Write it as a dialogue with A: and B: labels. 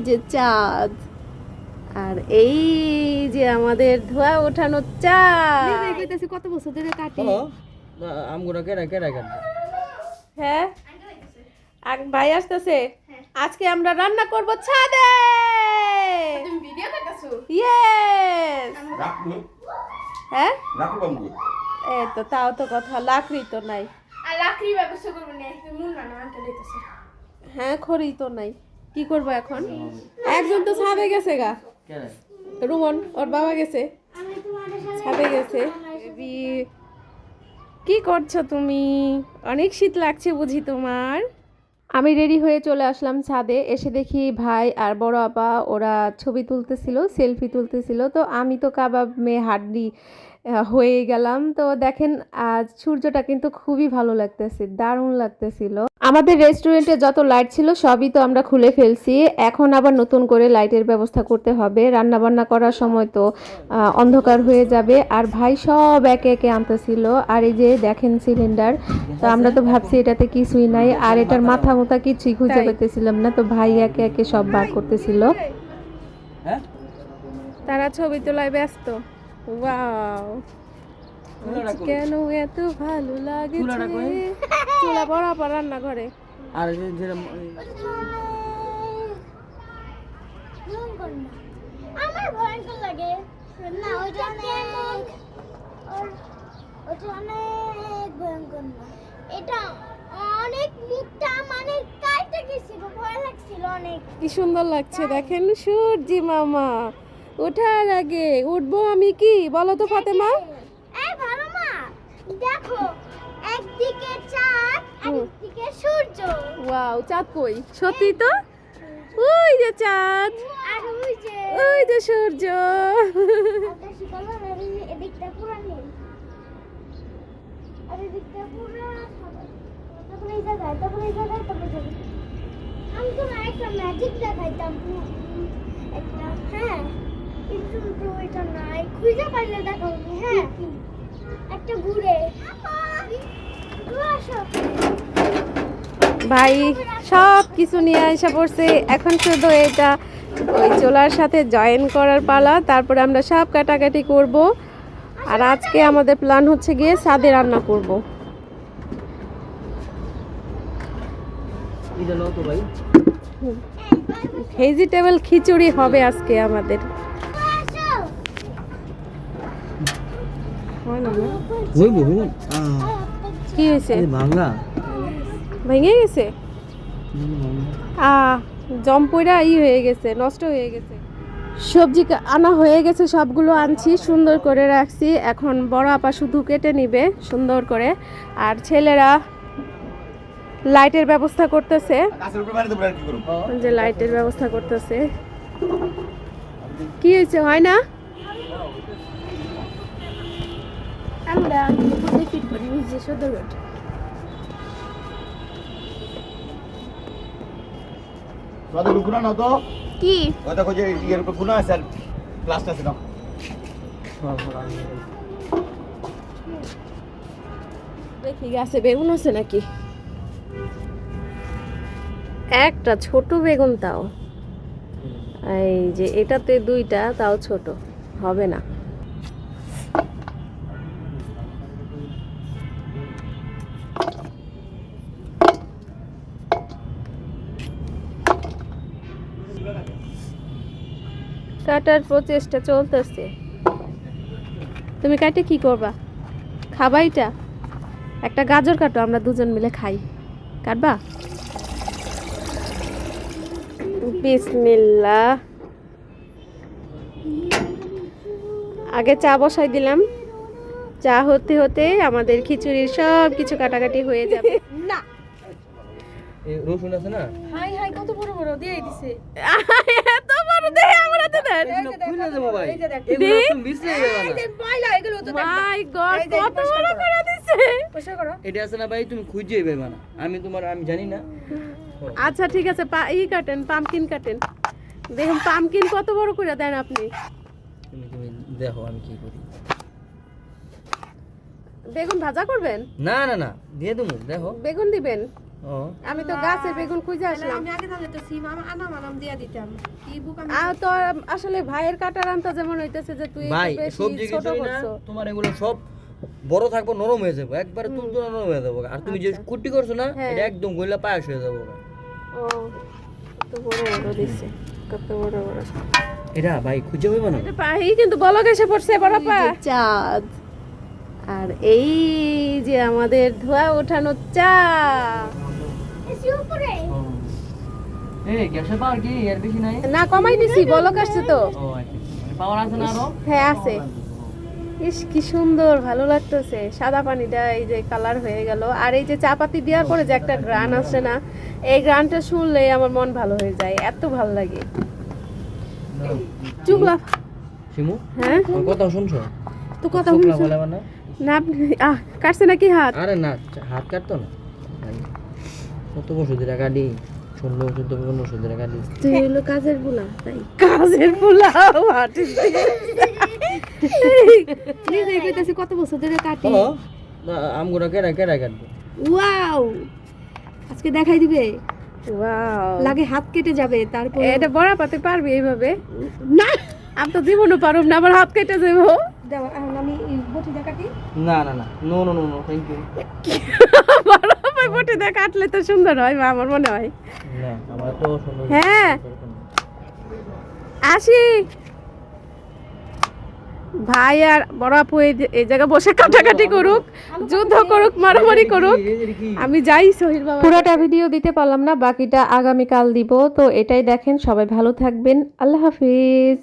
A: যে চাঁদ, আর এই যে আমাদের ধোয়া ওঠানো চাঁদ। কত বছর ধরে কাটি।
B: আমগুলো কেডা কেডা কাটবে?
A: হ্যাঁ, ভাই আসতেছে। আজকে আমরা রান্না করব ছাদে।
C: তুমি ভিডিও করতেছো?
A: ইয়েস।
D: রাখবো
A: হ্যাঁ,
D: রাখবো আমগো
A: এই তো তাও তো কথা, লাকড়ি তো নাই।
C: আর লাকড়ি ব্যবস্থা করবো না, একটু মুন না আনতে লইতেছে।
A: হ্যাঁ, খড়ি তো নাই, কি করব এখন? একজন তো ছাদে গেছে গা,
B: কেডা?
A: রুমন ওর বাবা গেছে ছাদে গেছে। বেবি, কি করছো তুমি? অনেক শীত লাগছে বুঝি তোমার? আমি রেডি হয়ে চলে আসলাম ছাদে, এসে দেখি ভাই আর বড় আপা ওরা ছবি তুলতেছিল, সেলফি তুলতেছিল। তো আমি তো কাবাব মেয়ে হাড্ডি হয়ে গেলাম। তো দেখেন আজ সূর্যটা কিন্তু খুবই ভালো লাগতেছে, দারুণ লাগতেছিল। আমাদের রেস্টুরেন্টে যত লাইট ছিল সবই তো আমরা খুলে ফেলছি, এখন আবার নতুন করে লাইটের ব্যবস্থা করতে হবে। রান্না বান্না করার সময় তো অন্ধকার হয়ে যাবে। আর ভাই সব একে একে আনতেছিল। আর এই যে দেখেন সিলিন্ডার, তো আমরা তো ভাবছি এটাতে কিছুই নাই, আর এটার মাথা মোথা কিছুই খুঁজে পেতেছিলাম না। তো ভাই একে একে সব বার করতেছিল।
B: হ্যাঁ?
A: তারা ছবি তোলায় ব্যস্ত। ওয়াও,
B: চুলাটা কই?
A: কেন এত ভালো লাগে?
B: চুলাটা কই?
A: চুলা বরাবর রান্না করে।
B: আর যেটা
E: আমার ভয়ঙ্কর লাগে না, ওটা অনেক ভয়ঙ্কর না, এটা অনেক মুখটা মানে কাইটা গেছিল, ভয় লাগছিল অনেক।
A: কি সুন্দর লাগছে দেখেন সূর্যি মামা ওঠার আগে। উঠবো আমি কি বলো তো ফাতেমা?
E: এই ভালো মা, দেখো একদিকে চাঁদ একদিকে সূর্য।
A: ওয়াও, চাঁদ কই? সত্যি তো, ওই যে চাঁদ,
E: আর ওই যে
A: ওই যে সূর্য।
E: আকাশি কালার, আর এদিকটা পুরো নীল, আর এদিকটা পুরো সাদা। তারপরে এই জায়গায়, তারপরে এই জায়গায়, তারপরে এই জায়গায়। আমি তো একটা ম্যাজিক দেখাইতাম একটা, হ্যাঁ কিন্তু তো এটা নাই, খুঁজে পাইলে দেখাবো। হ্যাঁ, একটা ঘুরে আসো।
A: ভাই সব কিছু নিয়ে আসা পড়ছে, এখন শুধু এটা ওই চোলার সাথে জয়েন করার পালা, তারপরে আমরা সব কাটাকাটি করব। আর আজকে আমাদের প্ল্যান হচ্ছে গিয়ে ছাদে রান্না করব।
B: এটা নাও তো ভাই।
A: ভেজিটেবল খিচুড়ি হবে আজকে আমাদের। হয় না?
B: হইব হইব।
A: কি হয়েছে?
B: ভাঙা।
A: ভেঙে গেছে? জম্পইরা হয়ে গেছে, নষ্ট হয়ে গেছে। সবজি আনা হয়ে গেছে, সবগুলো আনছি, সুন্দর করে রাখছি। এখন বড় আপা শুধু কেটে নিবে সুন্দর করে, আর ছেলেরা লাইটের ব্যবস্থা করতেছে।
D: গাছের উপরে বাড়ি দেবো আর কি করব?
A: যে লাইটের ব্যবস্থা করতেছে। কি হয়েছে? হয় না? আমরা ফিট করি নিজে সদর।
D: তোদের গুনা নাও তো।
A: কি
D: ওই দেখো যে ইয়ের উপর গুনা আছে আর প্লাস্টার আছে নাও।
A: দেখি গাছে বেগুন আছে নাকি। একটা ছোট বেগুন, তাও এই যে এটাতে দুইটা, তাও ছোট, হবে না। কাটার প্রচেষ্টা চলতেছে। তুমি কাটে কি করবা? খাবা এটা? একটা গাজর কাটো, আমরা দুজন মিলে খাই। কাটবা? বিসমিল্লাহ। আগে চা বসাই দিলাম, চা হতে হতে আমাদের খিচুড়ির সব কিছু কাটাকাটি হয়ে যাবে।
C: না,
B: এই রসুন আছে না?
C: হাই হাই কত বড় বড় দিয়ে দিছে।
A: এত বড় দেহে আমরা তো দেন।
B: এগুলো খুলে দেবো ভাই।
C: এই যে দেখ।
B: এগুলো তুমি মিশিয়ে দেবে
C: এই
B: না।
C: যে ময়লা এগুলো তো দেখ।
A: মাই গড,
C: এই যে
A: কত
C: পরিষ্কার
A: বড়
C: করো।
A: করে দিছে।
C: পরিষ্কার করো।
B: এটা আছে না ভাই, তুমি খুঁজে পাবে না। আমি জানি না।
A: আচ্ছা ঠিক আছে, কাটেন, পামকিন কাটেন। দেখুন পামকিন কত বড় করে দেন আপনি।
B: তুমি দেখো আমি কি করি।
A: বেগুন ভাজা করবেন?
B: না না না, দিয়ে দেবো, দেখো।
A: বেগুন দিবেন?
B: ও
A: আমি তো গাছের বেগুন খুঁজে আসলাম
C: আমি আগে তাহলে তো সিম আনাম দিয়া দিতাম কি বুক আমি
A: তো আসলে ভাইয়ের কাটার আনতা যেমন হইতেছে যে তুই
B: ভাই
A: একটু বেশি
B: সবজি
A: ছোট
B: কিছুই না
A: করছো
B: তোমার এগুলো সব বড় থাকবো নরম হয়ে যাবে একবারে তুলতুলে নরম হয়ে যাবে আর তুমি যে কুটি করছো না
A: হ্যাঁ।
B: এটা একদম গইলা পায়াস হয়ে যাবে
A: ও কত বড় বড় দিচ্ছে কত বড় বড়
B: এটা ভাই খুঁজে হইব না
A: এটা পাহি কিন্তু বলক এসে পড়ছে বড় পা চাঁদ আর এই যে আমাদের ধোয়া ওঠানো চা
E: এসি উপরে
B: এই গ্যাসের পাওয়ার কি এর বেশি নাই
A: না কমাই দিছি বলক আসছে তো
B: ও আচ্ছা মানে পাওয়ার আছে না আরো
A: হ্যাঁ আছে ইস কি সুন্দর ভালো লাগতেছে সাদা পানিটা এই যে কালার হয়ে গেল আর এই যে চা পাতি দেওয়ার পরে যে একটা গ্রান আসে না এই গ্রানটা শুনলে আমার মন ভালো হয়ে যায় এত ভালো লাগে চুগলা
B: শিমু
A: হ্যাঁ
B: আমার কথা শুনছো
A: তো কথা
B: শুকলা
A: শুনছো
B: বলে মানে
A: না কাটছে নাকি হাত
B: আরে না হাত কাটতো না কত বছর ধরে গাড়ি 16-14 বছর ধরে গাড়ি
A: তুই হলো কাজের পোলা তাই কাজের পোলা হাঁটি নিজে কইতাছি কত বছর ধরে কাটি
B: ও আমগুলো কেডা কেডা কাটবে
A: ওয়াও আজকে দেখাই দিবে ওয়াও
C: লাগে হাত কেটে যাবে তারপর
A: এটা বড়া পাতে পারবি এইভাবে না আমি তো জীবনও পারব না আবার হাত কেটে যাবো
C: দাও এখন আমি বটিটা কাটি
B: না না না no no no no thank you
A: বড় পাই বটে দিয়ে কাটলে তো সুন্দর হয় বা আমার মনে হয়
B: না আমরা তো সুন্দর
A: হ্যাঁ আসি ভাই আর বড় আপু এই জায়গায় বসে কাটাকাটি করুক যুদ্ধ করুক মারামারি করুক আমি যাই সোহির বাবা পুরোটা ভিডিও দিতে পারলাম না বাকিটা আগামীকাল দিব তো এটাই দেখেন সবাই ভালো থাকবেন আল্লাহ হাফিজ